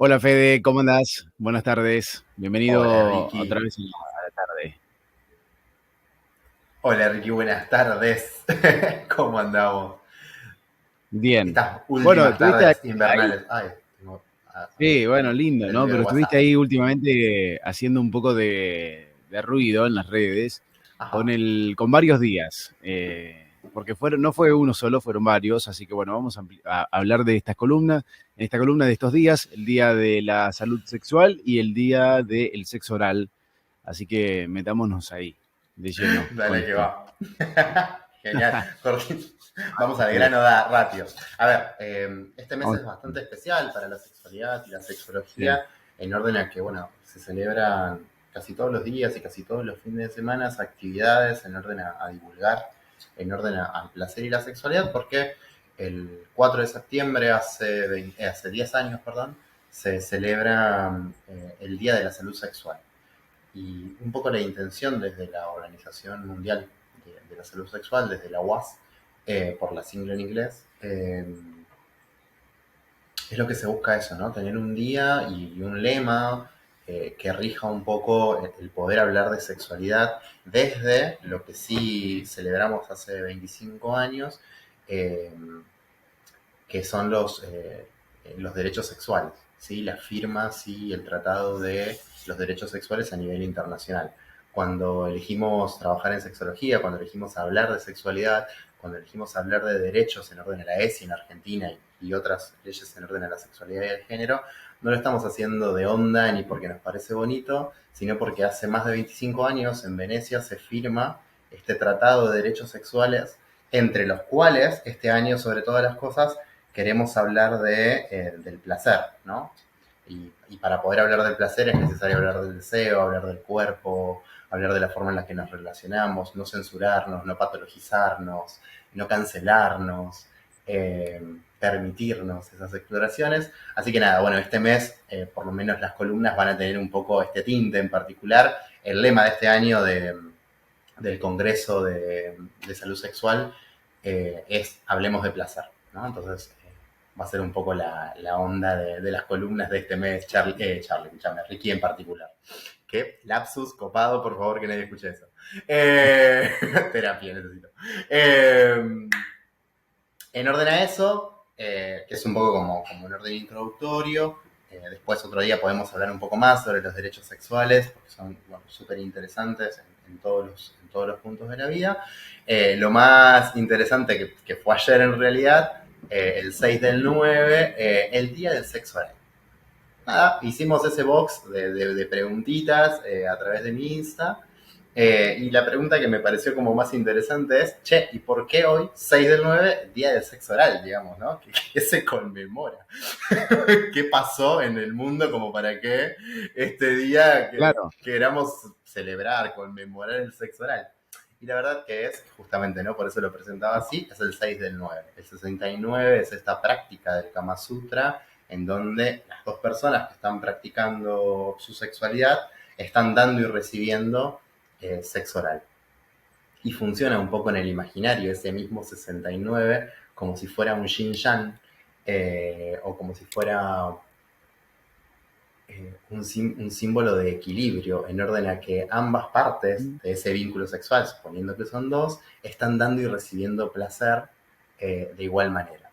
Hola Fede, ¿cómo andás? Buenas tardes. Hola Bienvenido otra Ricky. vez a la tarde. Hola Ricky, buenas tardes. ¿Cómo andamos? Bien. Estas Bueno, últimas estuviste tardes ahí. invernales. Ay, tengo Sí, bueno, lindo, el ¿no? ruido Pero de estuviste WhatsApp. ahí últimamente haciendo un poco de ruido en las redes Ajá. con varios días. Porque no fue uno solo, fueron varios. Así que bueno, vamos a hablar de estas columnas. En esta columna de estos días, el día de la salud sexual y el día del sexo oral. Así que metámonos ahí, de lleno, con Dale que esto. va. Genial. Cortito. Vamos al Sí, grano da rápido. A ver, este mes vamos. es bastante especial para la sexualidad y la Sí. sexología, en orden a que, bueno, se celebran casi todos los días y casi todos los fines de semana actividades en orden a divulgar, en orden al placer y la sexualidad, porque el 4 de septiembre, hace 10 años, perdón, se celebra el Día de la Salud Sexual. Y un poco la intención desde la Organización Mundial de la Salud Sexual, desde la OAS, por la sigla en inglés, es lo que se busca eso, ¿no? Tener un día y un lema que rija un poco el poder hablar de sexualidad desde lo que sí celebramos hace 25 años, eh, que son los derechos sexuales, ¿sí? Las firmas y el tratado de los derechos sexuales a nivel internacional. Cuando elegimos trabajar en sexología, cuando elegimos hablar de sexualidad, cuando elegimos hablar de derechos en orden a la ESI en Argentina y otras leyes en orden a la sexualidad y el género, no lo estamos haciendo de onda ni porque nos parece bonito, sino porque hace más de 25 años en Venecia se firma este tratado de derechos sexuales, entre los cuales este año, sobre todas las cosas, queremos hablar del placer, ¿no? Y para poder hablar del placer es necesario hablar del deseo, hablar del cuerpo, hablar de la forma en la que nos relacionamos, no censurarnos, no patologizarnos, no cancelarnos, permitirnos esas exploraciones. Así que nada, bueno, este mes por lo menos las columnas van a tener un poco este tinte en particular. El lema de este año del Congreso de Salud Sexual es Hablemos de Placer, ¿no? Entonces va a ser un poco la onda de las columnas de este mes, Charlie, Ricky en particular. Qué lapsus copado, por favor, que nadie escuche eso. Eh, terapia necesito. Eh, en orden a eso, que es un poco como un orden introductorio, después otro día podemos hablar un poco más sobre los derechos sexuales, porque son bueno, súper interesantes en todos los puntos de la vida. Lo más interesante que fue ayer en realidad, el 6 del 9, el día del sexo oral. Nada, hicimos ese box de preguntitas a través de mi Insta. Y la pregunta que me pareció como más interesante es, che, ¿y por qué hoy, 6 del 9 día del sexo oral, digamos, ¿no? ¿Qué se conmemora? ¿Qué pasó en el mundo como para que este día Claro. queramos celebrar, conmemorar el sexo oral? Y la verdad que es, justamente, ¿no? Por eso lo presentaba así, es el 6 del 9. El 69 es esta práctica del Kama Sutra en donde las dos personas que están practicando su sexualidad están dando y recibiendo sexo oral. Y funciona un poco en el imaginario ese mismo 69 como si fuera un yin-yang o como si fuera un símbolo de equilibrio en orden a que ambas partes de ese vínculo sexual, suponiendo que son dos, están dando y recibiendo placer de igual manera.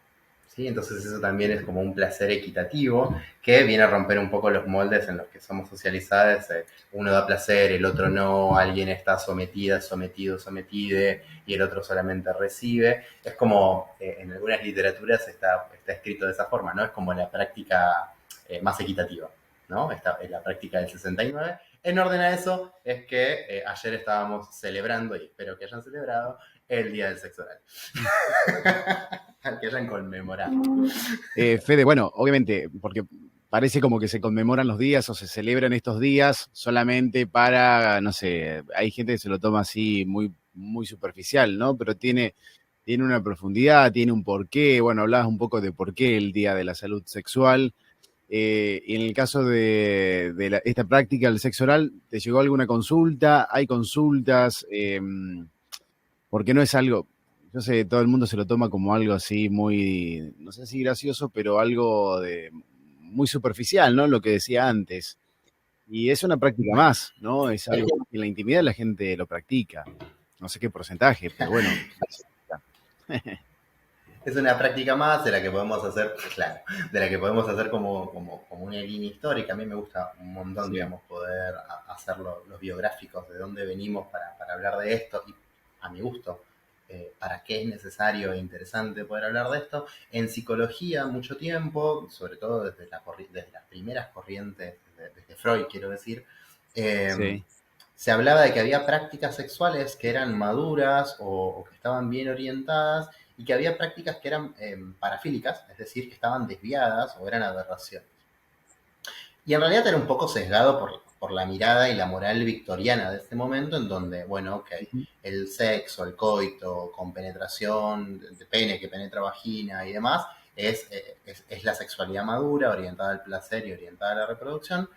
¿Sí? Entonces eso también es como un placer equitativo que viene a romper un poco los moldes en los que somos socializados. Uno da placer, el otro no, alguien está sometida, sometido, sometide y el otro solamente recibe. Es como en algunas literaturas está escrito de esa forma, ¿no? Es como la práctica más equitativa. ¿No? Esta es la práctica del 69. En orden a eso es que ayer estábamos celebrando, y espero que hayan celebrado, el Día del Sexo Oral. Que hayan conmemorado. Fede, bueno, obviamente, porque parece como que se conmemoran los días o se celebran estos días solamente para, no sé, hay gente que se lo toma así muy, muy superficial, ¿no? Pero tiene una profundidad, tiene un porqué. Bueno, hablabas un poco de por qué el Día de la Salud Sexual. Y en el caso de esta práctica del sexo oral, ¿te llegó alguna consulta? ¿Hay consultas? Porque no es algo, yo sé, todo el mundo se lo toma como algo así muy, no sé si gracioso, pero algo muy superficial, ¿no? Lo que decía antes. Y es una práctica más, ¿no? Es algo que en la intimidad la gente lo practica. No sé qué porcentaje, pero bueno. Es una práctica más de la que podemos hacer, claro, de la que podemos hacer como una línea histórica. A mí me gusta un montón, Sí, digamos, poder hacer los biográficos de dónde venimos para hablar de esto y a mi gusto, para qué es necesario e interesante poder hablar de esto. En psicología, mucho tiempo, sobre todo desde las primeras corrientes, desde Freud, quiero decir, eh, sí, se hablaba de que había prácticas sexuales que eran maduras o que estaban bien orientadas y que había prácticas que eran parafílicas, es decir, que estaban desviadas o eran aberraciones. Y en realidad era un poco sesgado por la mirada y la moral victoriana de este momento, en donde, bueno, ok, ujú, el sexo, el coito, con penetración de pene que penetra vagina y demás, es la sexualidad madura, orientada al placer y orientada a la reproducción.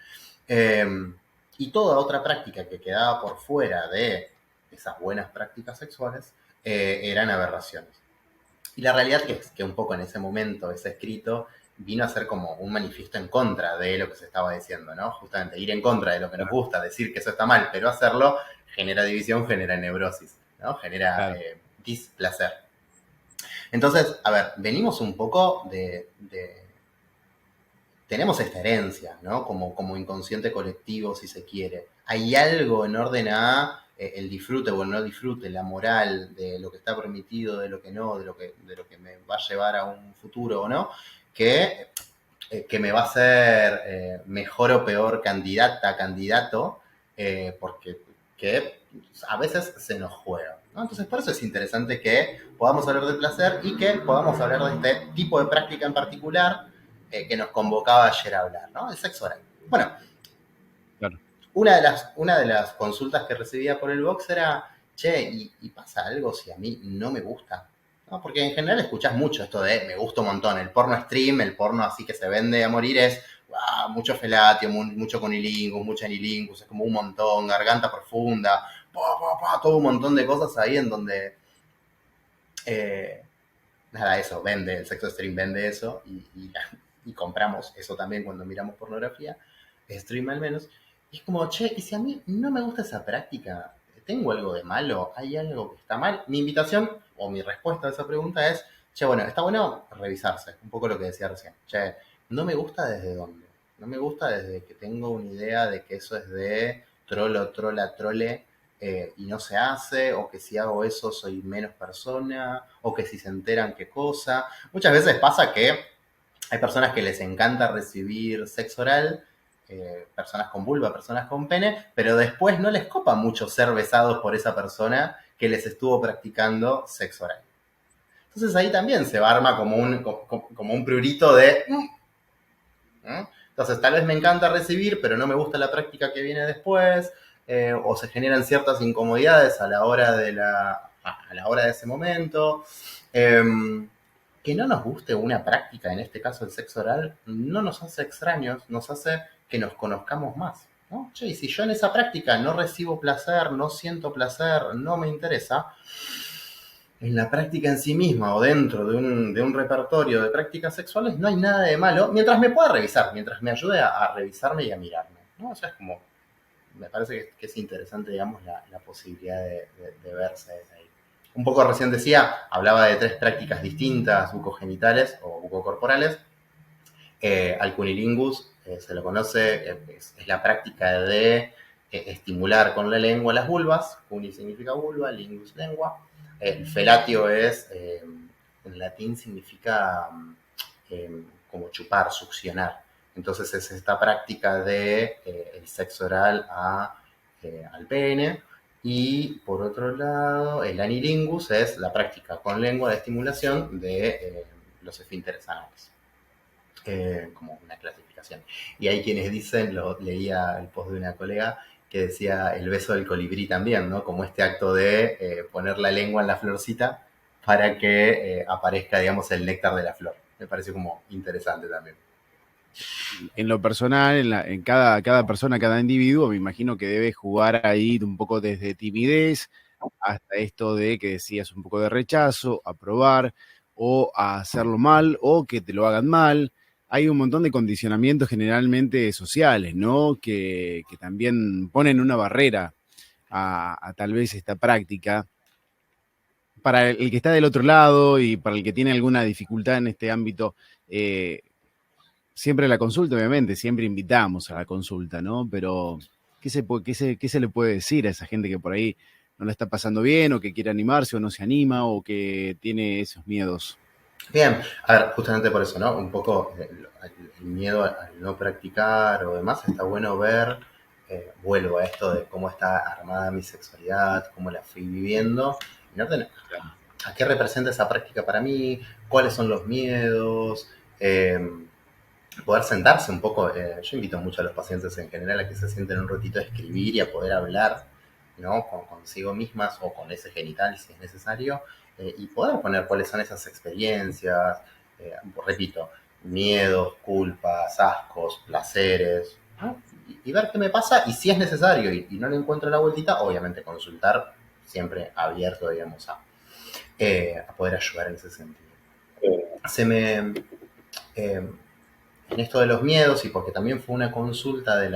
Eh, y toda otra práctica que quedaba por fuera de esas buenas prácticas sexuales eran aberraciones. Y la realidad es que un poco en ese momento, ese escrito vino a ser como un manifiesto en contra de lo que se estaba diciendo, ¿no? Justamente ir en contra de lo que nos claro, gusta, decir que eso está mal, pero hacerlo genera división, genera neurosis, ¿no? Genera claro. displacer. Entonces, a ver, venimos un poco tenemos esta herencia, ¿no? Como inconsciente colectivo, si se quiere. Hay algo en orden a el disfrute o el no disfrute, la moral de lo que está permitido, de lo que no, de lo que me va a llevar a un futuro o no, que me va a hacer mejor o peor candidata, candidato, porque que a veces se nos juega, ¿no? Entonces, por eso es interesante que podamos hablar del placer y que podamos hablar de este tipo de práctica en particular que nos convocaba ayer a hablar, ¿no? El sexo oral. Bueno, Claro. una de las consultas que recibía por el box era, che, ¿y pasa algo si a mí no me gusta? ¿No? Porque en general escuchás mucho esto de me gusta un montón. El porno stream, el porno así que se vende a morir es mucho felatio, mucho conilingus, mucha anilingus, es como un montón, garganta profunda, todo un montón de cosas ahí en donde eh, nada, eso vende, el sexo stream vende eso y compramos eso también cuando miramos pornografía, stream al menos. Y es como, che, ¿y si a mí no me gusta esa práctica? ¿Tengo algo de malo? ¿Hay algo que está mal? Mi invitación o mi respuesta a esa pregunta es, che, bueno, está bueno revisarse, un poco lo que decía recién. Che, no me gusta desde dónde. No me gusta desde que tengo una idea de que eso es de trolo, trola, trole, y no se hace, o que si hago eso soy menos persona, o que si se enteran qué cosa. Muchas veces pasa que hay personas que les encanta recibir sexo oral, personas con vulva, personas con pene, pero después no les copa mucho ser besados por esa persona que les estuvo practicando sexo oral. Entonces ahí también se va a armar como un prurito de... ¿no? Entonces, tal vez me encanta recibir, pero no me gusta la práctica que viene después, o se generan ciertas incomodidades a la hora de ese momento. Eh, que no nos guste una práctica, en este caso el sexo oral, no nos hace extraños, nos hace que nos conozcamos más. ¿No? Che, y si yo en esa práctica no recibo placer, no siento placer, no me interesa, en la práctica en sí misma o dentro de un repertorio de prácticas sexuales no hay nada de malo, mientras me pueda revisar, mientras me ayude a revisarme y a mirarme. ¿No? O sea, es como, me parece que es interesante, digamos, la posibilidad de verse ahí. Un poco recién decía, hablaba de 3 prácticas distintas, bucogenitales o bucocorporales. Al cunilingus se lo conoce, es la práctica de estimular con la lengua las vulvas. Cuni significa vulva, lingus lengua. El felatio en latín significa como chupar, succionar. Entonces es esta práctica de el sexo oral al pene. Y por otro lado, el anilingus es la práctica con lengua de estimulación de los esfínteres anales, como una clasificación. Y hay quienes dicen, leía el post de una colega, que decía el beso del colibrí también, ¿no? Como este acto de poner la lengua en la florcita para que aparezca, digamos, el néctar de la flor. Me pareció como interesante también. En lo personal, en cada persona, cada individuo, me imagino que debe jugar ahí un poco desde timidez hasta esto de que decías un poco de rechazo, a probar o a hacerlo mal o que te lo hagan mal. hay un montón de condicionamientos generalmente sociales, ¿no? Que también ponen una barrera a tal vez esta práctica. Para el que está del otro lado y para el que tiene alguna dificultad en este ámbito, eh, siempre la consulta, obviamente, siempre invitamos a la consulta, ¿no? Pero, ¿qué se le puede decir a esa gente que por ahí no la está pasando bien o que quiere animarse o no se anima o que tiene esos miedos? Bien, a ver, justamente por eso, ¿no? Un poco el miedo al no practicar o demás, está bueno ver, vuelvo a esto de cómo está armada mi sexualidad, cómo la fui viviendo, en orden a qué representa esa práctica para mí, cuáles son los miedos, poder sentarse un poco. Yo invito mucho a los pacientes en general a que se sienten un ratito a escribir y a poder hablar, ¿no? Consigo mismas o con ese genital si es necesario, y poder poner cuáles son esas experiencias, repito, miedos, culpas, ascos, placeres, ¿no? Y ver qué me pasa y si es necesario y no le encuentro la vueltita, obviamente consultar, siempre abierto, digamos, a poder ayudar en ese sentido. Se me, eh, en esto de los miedos y porque también fue una consulta de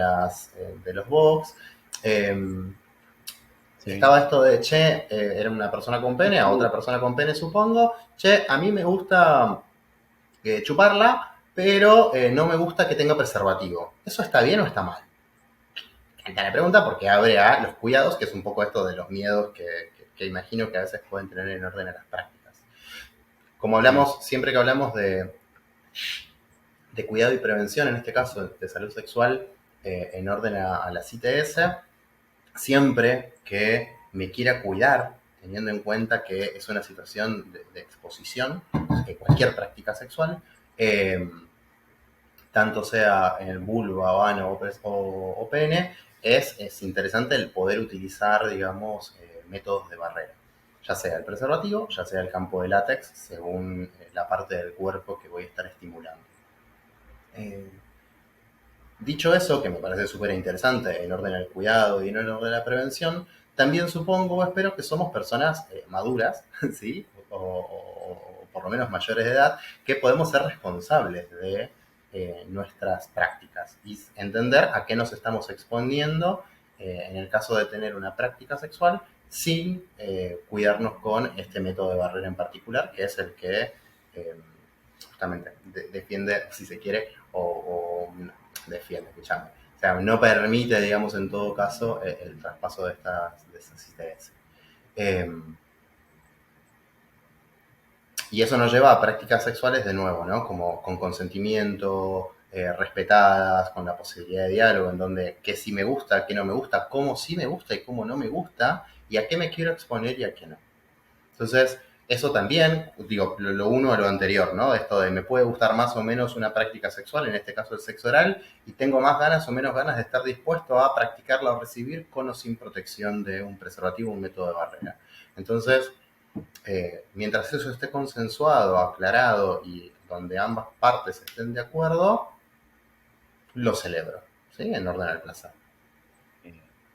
los Vox, eh, Sí. estaba esto de, che, era una persona con pene, a otra persona con pene supongo, che, a mí me gusta chuparla, pero no me gusta que tenga preservativo. ¿Eso está bien o está mal? La pregunta porque abre a los cuidados, que es un poco esto de los miedos que imagino que a veces pueden tener en orden a las prácticas. Como Sí. hablamos, siempre que hablamos de cuidado y prevención, en este caso de salud sexual, en orden a las ITS, siempre que me quiera cuidar, teniendo en cuenta que es una situación de exposición de cualquier práctica sexual, tanto sea en el vulva, o ano o pene, es interesante el poder utilizar, digamos, métodos de barrera, ya sea el preservativo, ya sea el campo de látex, según la parte del cuerpo que voy a estar estimulando. Eh, Dicho eso, que me parece súper interesante en orden al cuidado y en orden a la prevención, también supongo o espero que somos personas maduras, ¿sí? O por lo menos mayores de edad, que podemos ser responsables de nuestras prácticas y entender a qué nos estamos exponiendo en el caso de tener una práctica sexual sin cuidarnos con este método de barrera en particular, que es el que eh, justamente defiende, si se quiere, o defiende, escuchame. O sea, no permite, digamos, en todo caso, el traspaso de estas ITS. Eh, y eso nos lleva a prácticas sexuales de nuevo, ¿no? Como con consentimiento, respetadas, con la posibilidad de diálogo, en donde qué sí me gusta, qué no me gusta, cómo sí me gusta y cómo no me gusta, y a qué me quiero exponer y a qué no. Entonces, eso también, digo, lo uno a lo anterior, ¿no? Esto de me puede gustar más o menos una práctica sexual, en este caso el sexo oral, y tengo más ganas o menos ganas de estar dispuesto a practicarla o recibir con o sin protección de un preservativo, un método de barrera. Entonces, mientras eso esté consensuado, aclarado y donde ambas partes estén de acuerdo, lo celebro, ¿sí? En orden al placer.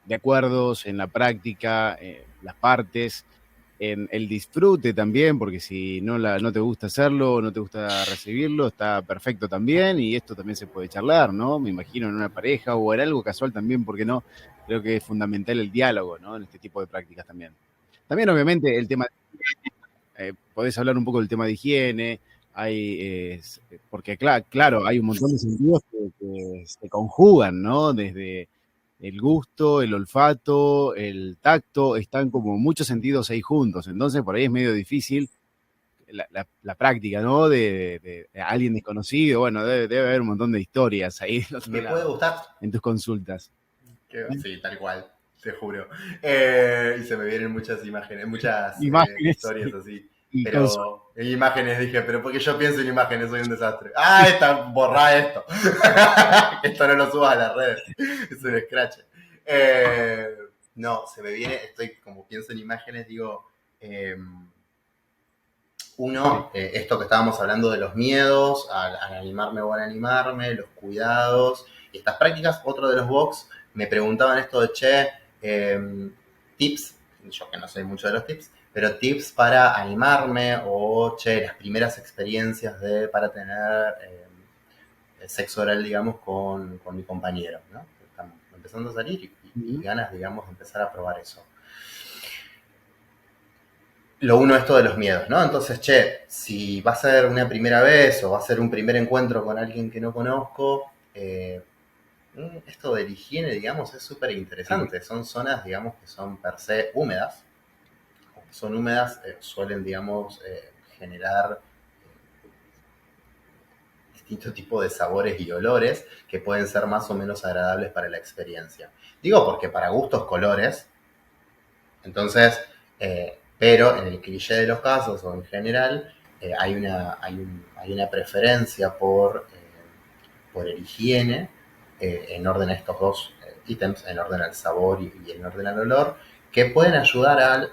De acuerdos en la práctica, las partes, en el disfrute también, porque si no te gusta hacerlo, no te gusta recibirlo, está perfecto también, y esto también se puede charlar, ¿no? Me imagino en una pareja o en algo casual también, porque no, creo que es fundamental el diálogo, ¿no? En este tipo de prácticas también. También, obviamente, el tema, podés hablar un poco del tema de higiene, porque claro, hay un montón de sentidos que se conjugan, ¿no? Desde el gusto, el olfato, el tacto, están como muchos sentidos ahí juntos. Entonces, por ahí es medio difícil la práctica, ¿no? De alguien desconocido. Bueno, debe haber un montón de historias ahí del otro Me puede lado, gustar. en tus consultas. Sí, tal cual, te juro. Y se me vienen muchas imágenes, muchas Imágenes historias así. y consultas. Pero en imágenes dije, pero porque yo pienso en imágenes, soy un desastre. Ah, borrá esto. Esto no lo subas a las redes. Es un scratch. No, se me viene, estoy como pienso en imágenes, digo, eh, uno, esto que estábamos hablando de los miedos, al animarme o al animarme, los cuidados y estas prácticas. Otro de los box me preguntaban esto de, che, tips, yo que no sé mucho de los tips, pero tips para animarme o, che, las primeras experiencias para tener sexo oral, digamos, con mi compañero, ¿no? Estamos empezando a salir y ganas, digamos, de empezar a probar eso. Lo uno esto de los miedos, ¿no? Entonces, si va a ser una primera vez o va a ser un primer encuentro con alguien que no conozco, esto de la higiene, digamos, es súper interesante. Son zonas, digamos, que son per se húmedas. Son húmedas, suelen, digamos, generar distintos tipos de sabores y olores que pueden ser más o menos agradables para la experiencia. Digo porque para gustos, colores. Entonces, pero en el cliché de los casos o en general, hay una preferencia por el higiene en orden a estos dos ítems, en orden al sabor y en orden al olor, que pueden ayudar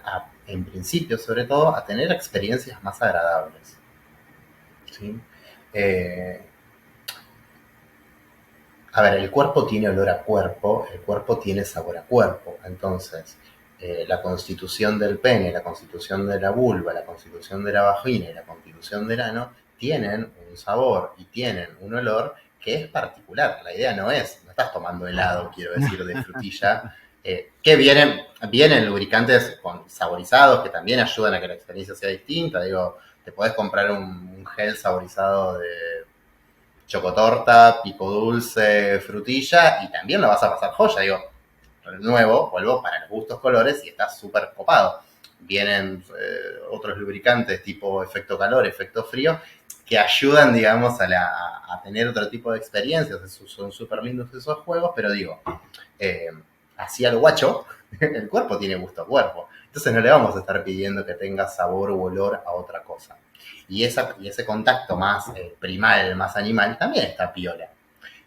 en principio, sobre todo, a tener experiencias más agradables. ¿Sí? A ver, el cuerpo tiene olor a cuerpo, el cuerpo tiene sabor a cuerpo. Entonces, la constitución del pene, la constitución de la vulva, la constitución de la vagina y la constitución del ano tienen un sabor y tienen un olor que es particular. La idea no estás tomando helado, quiero decir, de frutilla, que vienen lubricantes saborizados que también ayudan a que la experiencia sea distinta. Digo, te podés comprar un gel saborizado de chocotorta, pico dulce, frutilla, y también lo vas a pasar joya. Digo, nuevo, vuelvo para los gustos colores y está súper copado. Vienen otros lubricantes tipo efecto calor, efecto frío, que ayudan, digamos, a tener otro tipo de experiencias. Son súper lindos esos juegos, pero digo, así al guacho, el cuerpo tiene gusto a cuerpo. Entonces no le vamos a estar pidiendo que tenga sabor u olor a otra cosa. Y ese contacto más primal, más animal, también está piola.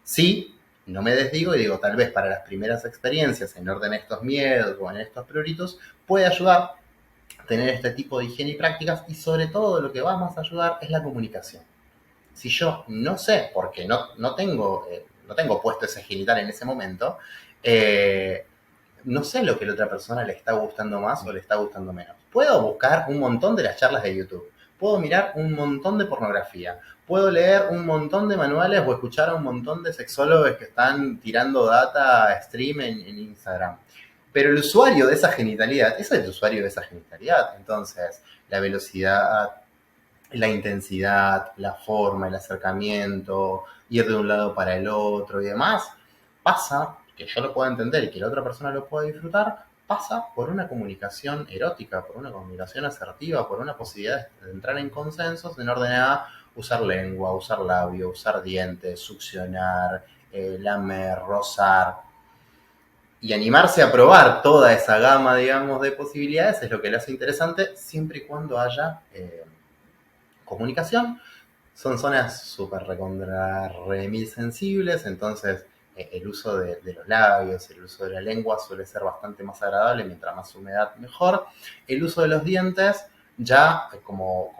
Sí, no me desdigo y digo, tal vez para las primeras experiencias, en orden a estos miedos o en estos pruritos, puede ayudar a tener este tipo de higiene y prácticas, y sobre todo lo que va más a ayudar es la comunicación. Si yo no sé, porque no tengo puesto ese genital en ese momento, no sé lo que la otra persona le está gustando más o le está gustando menos. Puedo buscar un montón de las charlas de YouTube, puedo mirar un montón de pornografía, puedo leer un montón de manuales o escuchar a un montón de sexólogos que están tirando data stream en Instagram. Pero el usuario de esa genitalidad es el usuario de esa genitalidad. Entonces, la velocidad, la intensidad, la forma, el acercamiento, ir de un lado para el otro y demás, pasa, que yo lo pueda entender y que la otra persona lo pueda disfrutar, pasa por una comunicación erótica, por una comunicación asertiva, por una posibilidad de entrar en consensos en orden a usar lengua, usar labio, usar dientes, succionar, lamer, rozar, y animarse a probar toda esa gama, digamos, de posibilidades es lo que le hace interesante, siempre y cuando haya comunicación. Son zonas súper recontra remil sensibles, entonces el uso de los labios, el uso de la lengua suele ser bastante más agradable, mientras más humedad mejor. El uso de los dientes, ya como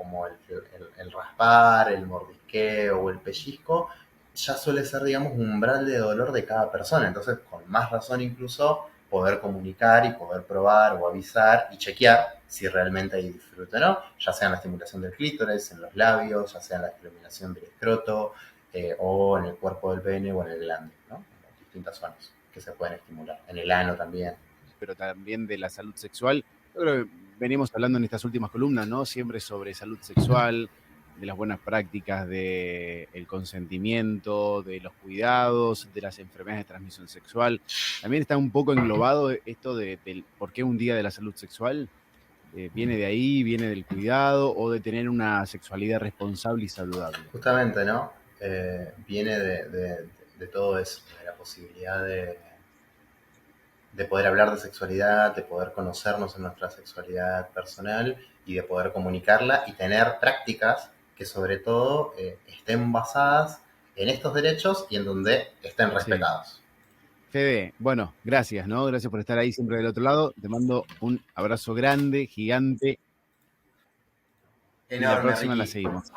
el raspar, el mordisqueo o el pellizco, ya suele ser, digamos, un umbral de dolor de cada persona. Entonces, con más razón incluso, poder comunicar y poder probar o avisar y chequear si realmente hay disfrute o no, ya sea en la estimulación del clítoris, en los labios, ya sea en la estimulación del escroto, o en el cuerpo del pene o en el glande, ¿no? En distintas zonas que se pueden estimular. En el ano también. Pero también de la salud sexual. Yo creo que venimos hablando en estas últimas columnas, ¿no? Siempre sobre salud sexual, de las buenas prácticas, del consentimiento, de los cuidados, de las enfermedades de transmisión sexual. También está un poco englobado esto del por qué un día de la salud sexual. Viene de ahí, viene del cuidado o de tener una sexualidad responsable y saludable. Justamente, ¿no? Viene de todo eso, de la posibilidad de poder hablar de sexualidad, de poder conocernos en nuestra sexualidad personal y de poder comunicarla y tener prácticas que sobre todo estén basadas en estos derechos y en donde estén respetados. Sí. Fede, bueno, gracias, ¿no? Gracias por estar ahí siempre del otro lado. Te mando un abrazo grande, gigante. Enorme, y la próxima Ricky. la seguimos.